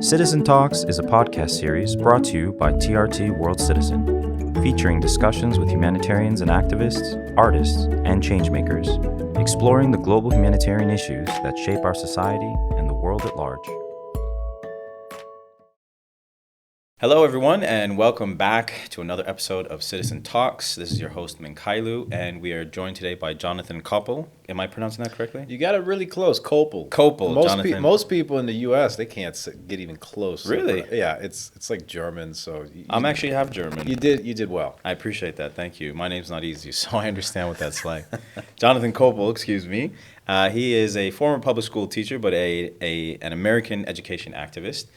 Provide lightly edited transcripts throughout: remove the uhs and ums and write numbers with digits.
Citizen Talks is a podcast series brought to you by TRT World Citizen, featuring discussions with humanitarians and activists, artists, and changemakers, exploring the global humanitarian issues that shape our society and the world at large. Hello, everyone, and welcome back to another episode of Citizen Talks. This is your host, Minkailu, and we are joined today by Jonathon Koeppel. Am I pronouncing that correctly? You got it really close, Koeppel. Jonathan. Most people in the U.S., they can't get even close. Really? Yeah, it's like German. So I'm actually half German. You did well. I appreciate that. Thank you. My name's not easy, so I understand what that's like. Jonathon Koeppel, excuse me. He is a former public school teacher, but an American education activist.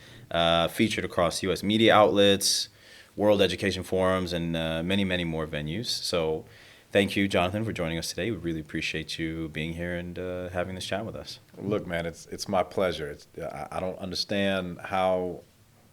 Featured across U.S. media outlets, World Education Forums, and many, many more venues. So thank you, Jonathon, for joining us today. We really appreciate you being here and having this chat with us. Look, man, it's my pleasure. I don't understand how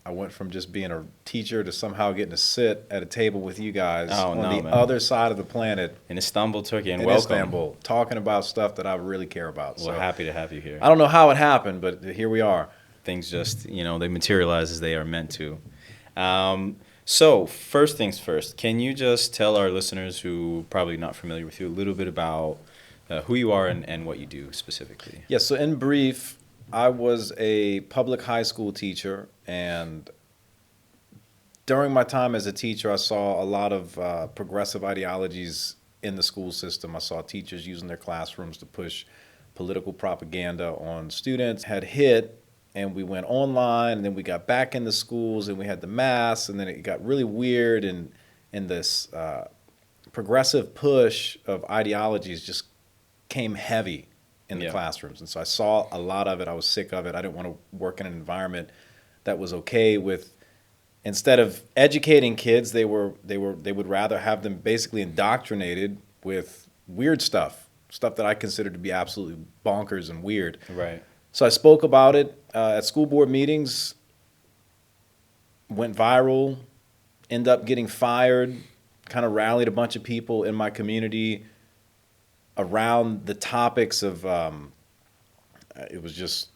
I went from just being a teacher to somehow getting to sit at a table with you guys other side of the planet. In Istanbul, Turkey, and welcome. Istanbul, talking about stuff that I really care about. We're happy to have you here. I don't know how it happened, but here we are. Things just, they materialize as they are meant to. So first things first, can you just tell our listeners who probably not familiar with you a little bit about who you are and what you do specifically? Yeah, so in brief, I was a public high school teacher, and during my time as a teacher, I saw a lot of progressive ideologies in the school system. I saw teachers using their classrooms to push political propaganda on students. Had hit, and we went online, and then we got back in the schools, and we had the masks, and then it got really weird, and this progressive push of ideologies just came heavy in the classrooms. And so I saw a lot of it. I was sick of it. I didn't want to work in an environment that was okay with, instead of educating kids, they would rather have them basically indoctrinated with weird stuff that I considered to be absolutely bonkers and weird. Right. So I spoke about it at school board meetings, went viral, ended up getting fired, kind of rallied a bunch of people in my community around the topics of, it was just,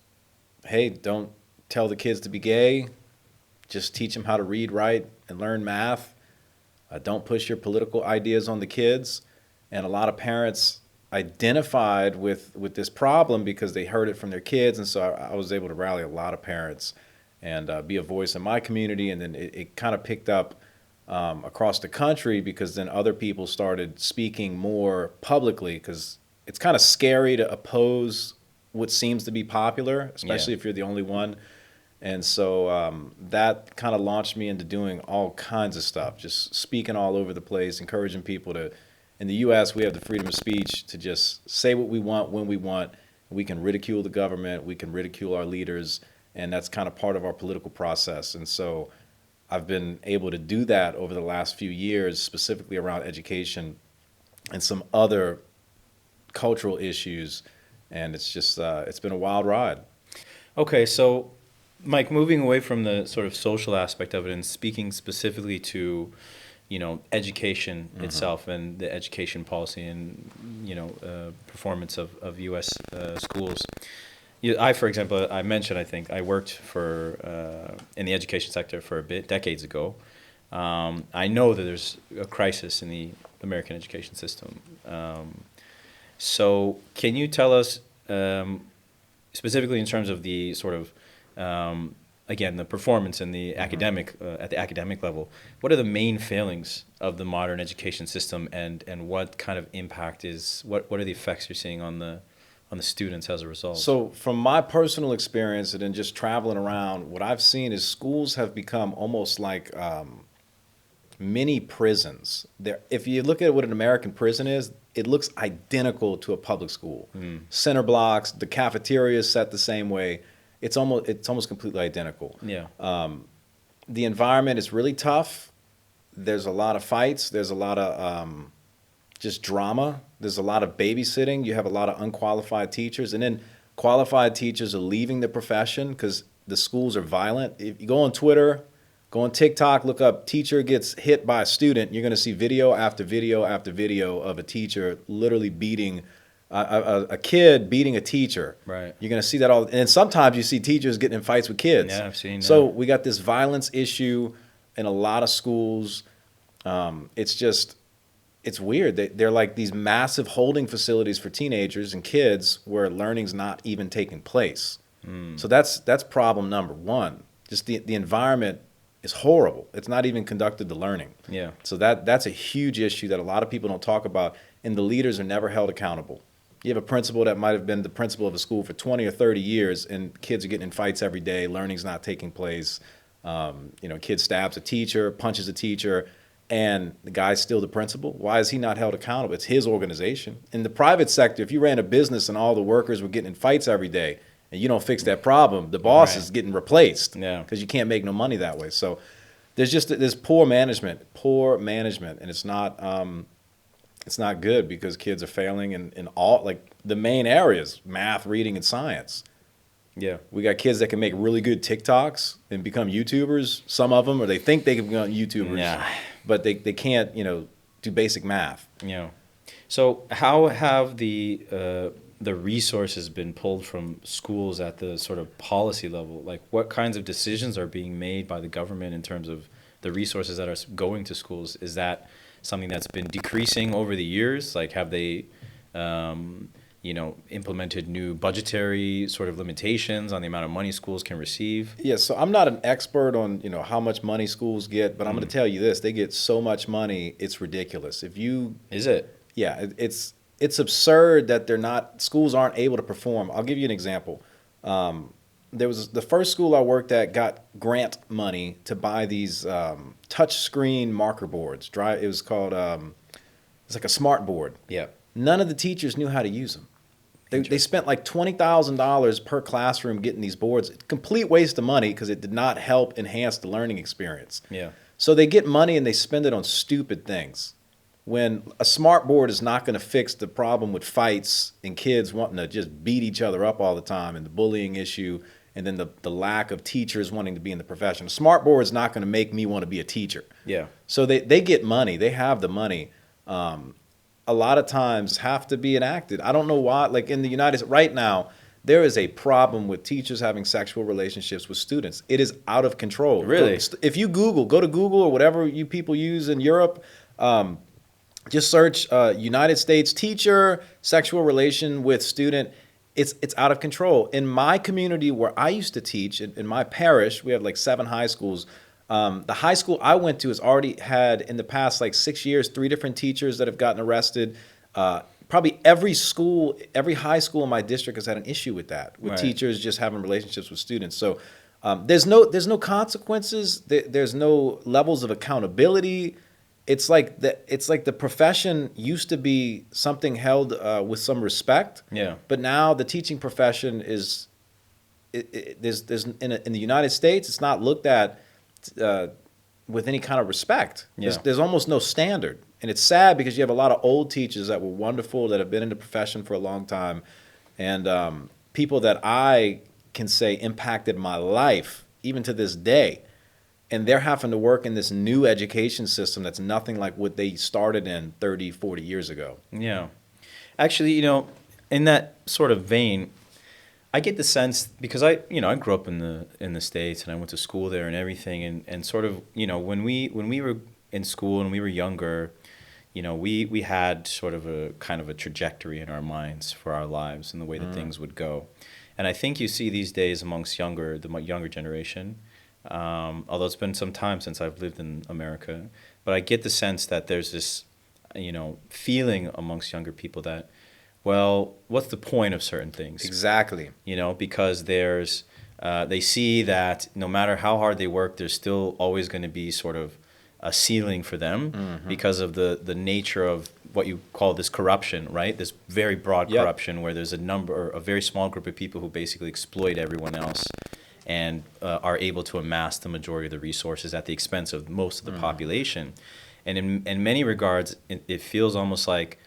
hey, don't tell the kids to be gay, just teach them how to read, write, and learn math. Don't push your political ideas on the kids. And a lot of parents identified with this problem because they heard it from their kids, and so I was able to rally a lot of parents and be a voice in my community, and then it kind of picked up across the country because then other people started speaking more publicly, because it's kind of scary to oppose what seems to be popular, especially if you're the only one. And so that kind of launched me into doing all kinds of stuff, just speaking all over the place, encouraging people to. In the U.S., we have the freedom of speech to just say what we want when we want. We can ridicule the government. We can ridicule our leaders. And that's kind of part of our political process. And so I've been able to do that over the last few years, specifically around education and some other cultural issues. And it's just, it's been a wild ride. Okay, so Mike, moving away from the sort of social aspect of it and speaking specifically to education itself and the education policy and, performance of U.S. schools. For example, I mentioned, I think, I worked in the education sector for a bit, decades ago. I know that there's a crisis in the American education system. So can you tell us, specifically in terms of the sort of, again, the performance in the academic at the academic level, what are the main failings of the modern education system, and what kind of impact what are the effects you're seeing on the students as a result? So from my personal experience and then just traveling around, what I've seen is schools have become almost like mini prisons. If you look at what an American prison is, it looks identical to a public school. Center blocks, the cafeteria is set the same way. It's almost completely identical. Yeah. The environment is really tough. There's a lot of fights. There's a lot of just drama. There's a lot of babysitting. You have a lot of unqualified teachers, and then qualified teachers are leaving the profession because the schools are violent. If you go on Twitter, go on TikTok, look up teacher gets hit by a student, you're going to see video after video after video of a teacher literally beating A kid beating a teacher. Right. You're going to see that all. And sometimes you see teachers getting in fights with kids. Yeah, I've seen that. So we got this violence issue in a lot of schools. It's weird. They're like these massive holding facilities for teenagers and kids where learning's not even taking place. So that's problem number one. Just the environment is horrible. It's not even conducted to learning. Yeah. So that's a huge issue that a lot of people don't talk about, and the leaders are never held accountable. You have a principal that might have been the principal of a school for 20 or 30 years, and kids are getting in fights every day. Learning's not taking place. Kid stabs a teacher, punches a teacher, and the guy's still the principal. Why is he not held accountable? It's his organization. In the private sector, if you ran a business and all the workers were getting in fights every day, and you don't fix that problem, the boss is getting replaced. Yeah. Because you can't make no money that way. So there's poor management, and it's not good because kids are failing in all, like, the main areas: math, reading, and science. Yeah. We got kids that can make really good TikToks and become YouTubers. Some of them, or they think they can become YouTubers, but they can't, do basic math. Yeah. So how have the resources been pulled from schools at the sort of policy level? Like, what kinds of decisions are being made by the government in terms of the resources that are going to schools? Is that something that's been decreasing over the years? Like, have they, implemented new budgetary sort of limitations on the amount of money schools can receive? Yeah, so I'm not an expert on, how much money schools get, but I'm going to tell you this: they get so much money, it's ridiculous. Is it? Yeah, it's absurd that schools aren't able to perform. I'll give you an example. There was the first school I worked at got grant money to buy these touch screen marker boards. It was called it's like a smart board. Yeah. None of the teachers knew how to use them. They spent like $20,000 per classroom getting these boards. Complete waste of money because it did not help enhance the learning experience. Yeah. So they get money and they spend it on stupid things. When a smart board is not going to fix the problem with fights and kids wanting to just beat each other up all the time, and the bullying issue, and then the lack of teachers wanting to be in the profession. A smart board is not going to make me want to be a teacher. Yeah. So they get money. They have the money. A lot of times have to be enacted. I don't know why. Like in the United States right now, there is a problem with teachers having sexual relationships with students. It is out of control. Really? If you go to Google or whatever you people use in Europe, just search United States teacher, sexual relation with student. It's out of control. In my community where I used to teach, in my parish, we have like 7 high schools. The high school I went to has already had, in the past like 6 years, 3 different teachers that have gotten arrested. Probably every high school in my district has had an issue with that, with teachers just having relationships with students. So there's no consequences. There's no levels of accountability. It's like the profession used to be something held with some respect. Yeah. But now the teaching profession is there's in the United States, it's not looked at with any kind of respect. Yeah. There's almost no standard. And it's sad because you have a lot of old teachers that were wonderful, that have been in the profession for a long time, and people that I can say impacted my life, even to this day. And they're having to work in this new education system that's nothing like what they started in 30, 40 years ago. Yeah. Actually, in that sort of vein, I get the sense, because I grew up in the States and I went to school there and everything, and sort of, when we were in school and we were younger, we had sort of a kind of a trajectory in our minds for our lives and the way that things would go. And I think you see these days amongst the younger generation, although it's been some time since I've lived in America, but I get the sense that there's this, feeling amongst younger people that, well, what's the point of certain things? Exactly. Because they see that no matter how hard they work, there's still always going to be sort of a ceiling for them because of the nature of what you call this corruption, right? This very broad corruption where there's a very small group of people who basically exploit everyone else and are able to amass the majority of the resources at the expense of most of the population. And in many regards, it feels almost like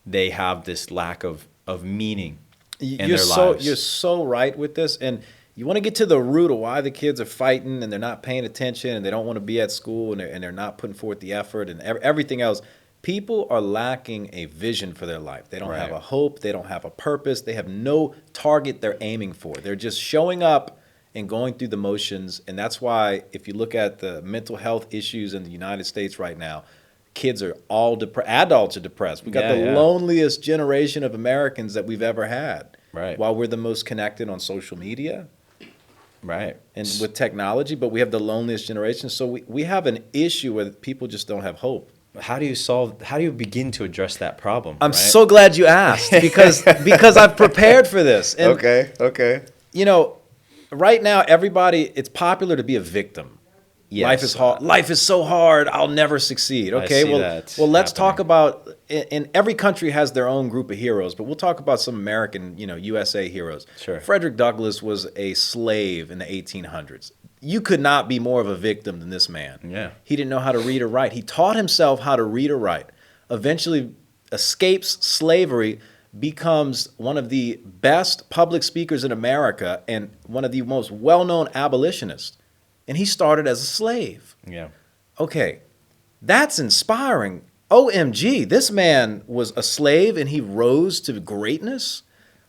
they have this lack of meaning in their lives. You're so right with this. And you want to get to the root of why the kids are fighting and they're not paying attention and they don't want to be at school and they're not putting forth the effort and everything else. People are lacking a vision for their life. They don't Right. have a hope. They don't have a purpose. They have no target they're aiming for. They're just showing up and going through the motions. And that's why if you look at the mental health issues in the United States right now, kids are all depressed. Adults are depressed. We got Yeah, the yeah. loneliest generation of Americans that we've ever had. Right. While we're the most connected on social media Right. and with technology, but we have the loneliest generation. So we have an issue where people just don't have hope. How do you begin to address that problem? I'm right? so glad you asked because I've prepared for this. And, Okay. you know, right now, it's popular to be a victim. Yes. Life is hard. Life is so hard. I'll never succeed. Okay. see Well, that let's talk happening. about. And every country has their own group of heroes, but we'll talk about some American, USA heroes. Sure. Frederick Douglass was a slave in the 1800s. You could not be more of a victim than this man. Yeah. He didn't know how to read or write. He taught himself how to read or write. Eventually, escapes slavery, becomes one of the best public speakers in America and one of the most well-known abolitionists. And he started as a slave. Yeah. Okay, that's inspiring. OMG, this man was a slave and he rose to greatness.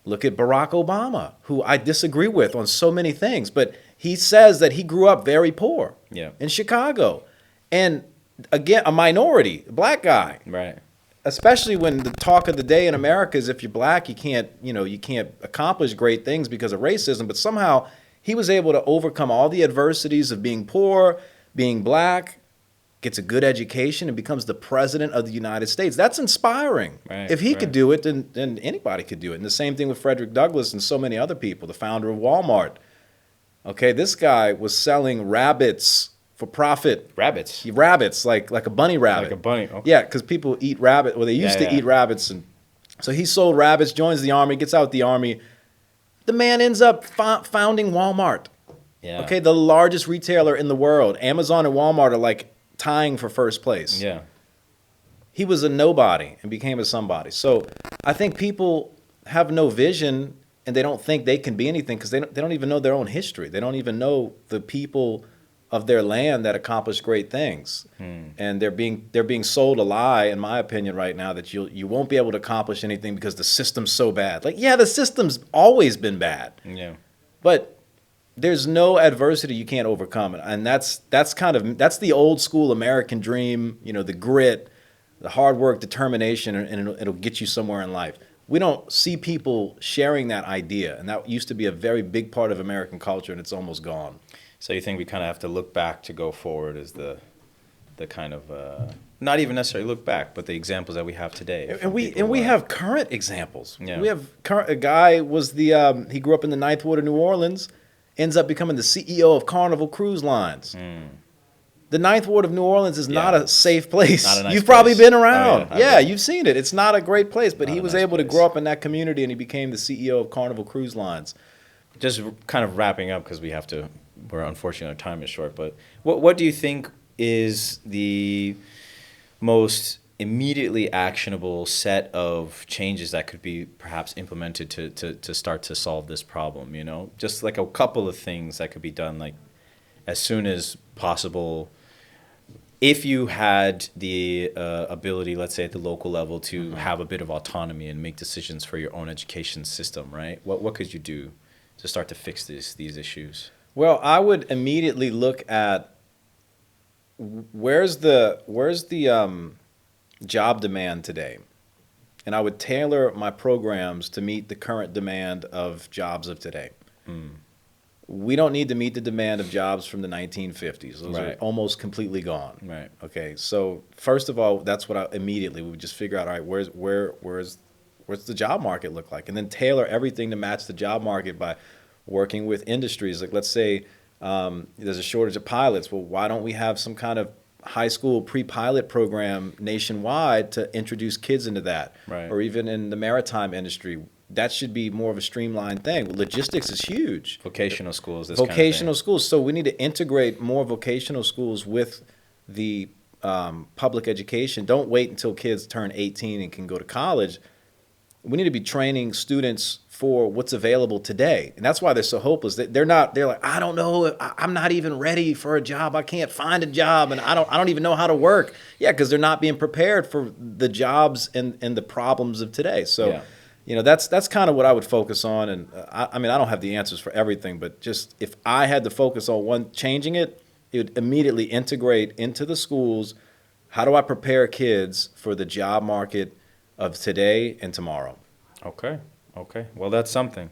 Look at Barack Obama, who I disagree with on so many things, but he says that he grew up very poor Yeah. in Chicago. And again, a minority, a black guy. Right. Especially when the talk of the day in America is if you're black, you can't accomplish great things because of racism. But somehow he was able to overcome all the adversities of being poor, being black, gets a good education, and becomes the president of the United States. That's inspiring. Right, If he could right. do it, then anybody could do it. And the same thing with Frederick Douglass and so many other people, the founder of Walmart. Okay, this guy was selling rabbits for profit. Rabbits. Rabbits, like a bunny rabbit. Like a bunny. Okay. Yeah, because people eat rabbit. Well, they used Yeah, to yeah. eat rabbits, and so he sold rabbits. Joins the army, gets out the army. The man ends up founding Walmart. Yeah. Okay, the largest retailer in the world. Amazon and Walmart are like tying for first place. Yeah. He was a nobody and became a somebody. So I think people have no vision and they don't think they can be anything because they don't even know their own history. They don't even know the people of their land that accomplished great things. And they're being sold a lie, in my opinion, right now that you won't be able to accomplish anything because the system's so bad. Like, yeah, the system's always been bad, Yeah. but there's no adversity you can't overcome, and that's the old school American dream. The grit, the hard work, determination, and it'll get you somewhere in life. We don't see people sharing that idea, and that used to be a very big part of American culture, and it's almost gone. So you think we kind of have to look back to go forward as the kind of not even necessarily look back, but the examples that we have today. And we have current examples. Yeah. We have a guy was he grew up in the Ninth Ward of New Orleans, ends up becoming the CEO of Carnival Cruise Lines. The Ninth Ward of New Orleans is not Yeah. a safe place. Not a nice You've probably place. been Oh, around. I've Yeah, been. you've seen it. It's not a great place, but Not he a was nice able to place. grow up in that community and he became the CEO of Carnival Cruise Lines. Just kind of wrapping up because we're unfortunately our time is short. But what do you think is the most immediately actionable set of changes that could be perhaps implemented to start to solve this problem? Just like a couple of things that could be done like as soon as possible. If you had the ability, let's say at the local level, to have a bit of autonomy and make decisions for your own education system, right? What could you do to start to fix these issues? Well, I would immediately look at where's the job demand today, and I would tailor my programs to meet the current demand of jobs of today. We don't need to meet the demand of jobs from the 1950s. Those are Right. almost completely gone. Right. Okay, so first of all, that's what we would just figure out. All right, where's the job market look like, and then tailor everything to match the job market by working with industries. Like, let's say there's a shortage of pilots. Well, why don't we have some kind of high school pre-pilot program nationwide to introduce kids into that? Right. Or even in the maritime industry, that should be more of a streamlined thing. Logistics is huge. Vocational schools, this Vocational kind of thing. schools. So we need to integrate more vocational schools with the public education. Don't wait until kids turn 18 and can go to college. We need to be training students for what's available today. And that's why they're so hopeless. They're like, I don't know, I'm not even ready for a job. I can't find a job, and I don't even know how to work. Yeah, because they're not being prepared for the jobs and the problems of today. So, that's kind of what I would focus on. And I mean, I don't have the answers for everything, but just if I had to focus on changing it, it would immediately integrate into the schools. How do I prepare kids for the job market of today and tomorrow? Okay. Well, that's something.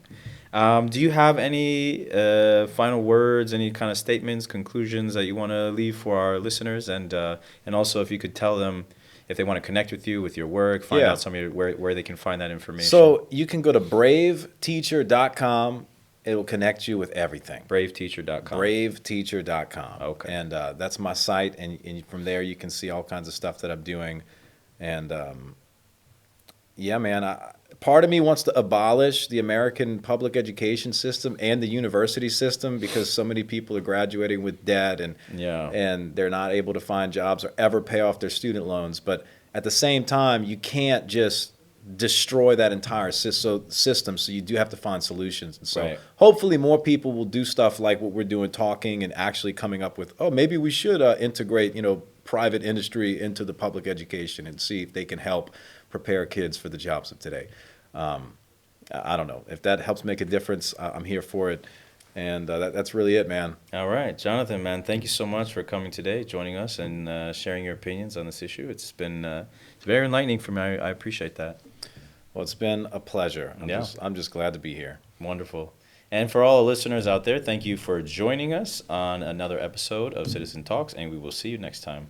Do you have any final words, any kind of statements, conclusions that you want to leave for our listeners? And also, if you could tell them if they want to connect with you, with your work, find out some of your, where they can find that information. So you can go to braveteacher.com. It will connect you with everything. Braveteacher.com. Braveteacher.com. Okay. And that's my site. And from there, you can see all kinds of stuff that I'm doing. And yeah, man, part of me wants to abolish the American public education system and the university system because so many people are graduating with debt and they're not able to find jobs or ever pay off their student loans. But at the same time, you can't just destroy that entire system, so you do have to find solutions. And so hopefully more people will do stuff like what we're doing, talking and actually coming up with, maybe we should integrate, private industry into the public education and see if they can help prepare kids for the jobs of today. I don't know. If that helps make a difference, I'm here for it. And that's really it, man. All right. Jonathon, man, thank you so much for coming today, joining us, and sharing your opinions on this issue. It's been very enlightening for me. I appreciate that. Well, it's been a pleasure. I'm just glad to be here. Wonderful. And for all the listeners out there, thank you for joining us on another episode of Citizen Talks, and we will see you next time.